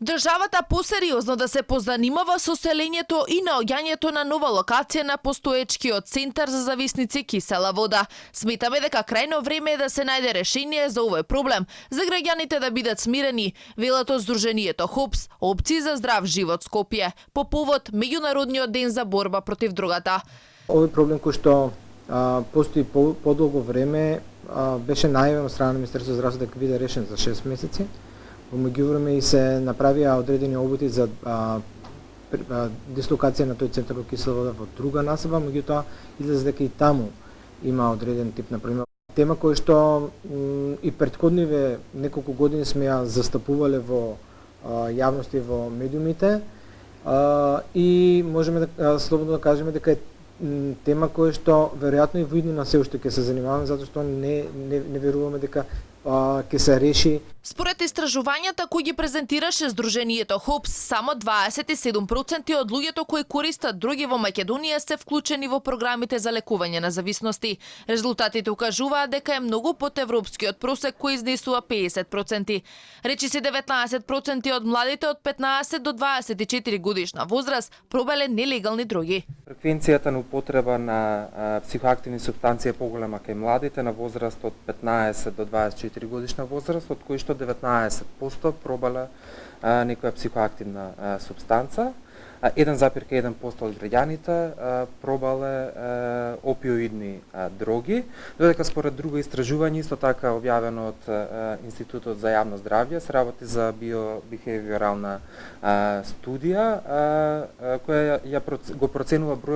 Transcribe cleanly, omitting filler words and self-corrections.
Државата посериозно да се позанимава со селењето и наоѓањето на нова локација на постоечкиот центар за зависници кисела вода. Сметаме дека крајно време е да се најде решение за овој проблем, за граѓаните да бидат смирени, велат од Сдруженијето ХОПС, опции за здрав живот Скопје, по повод меѓународниот ден за борба против дрогата. Овој проблем кој што постои подолго време беше најавен од страна на Министерството за здравство дека биде решен за 6 месеци. Во меѓувреме и се направија одредени обути за дислокација на тој центар за кисела вода во друга населба, меѓутоа излезе дека и таму има одреден тип на проблем. Тема која што и претходниве неколку години сме ја застапувале во јавност и во медиумите и можеме да слободно да кажеме дека е тема која што веројатно и во иднина се уште ќе се занимаваме, затоа што не веруваме дека ќе се реши. Според истражувањата кои ги презентираше Сдруженијето ХОПС, само 27% од луѓето кои користат дроги во Македонија се вклучени во програмите за лекување на зависности. Резултатите укажуваат дека е многу под европскиот просек кој изнесува 50%. Речиси 19% од младите од 15 до 24 годишна возраст пробале нелегални дроги. Фреквенцијата на употреба на психоактивни супстанции е поголема кај младите на возраст од 15 до 24 годишна возраст, од кои што 19% пробале некоја психоактивна супстанца, 1,1% од граѓаните пробале опиоидни дроги, додека според друго истражување, исто така објавено од Институтот за јавно здравје, се работи за биобихевиорална студија која го проценува бројот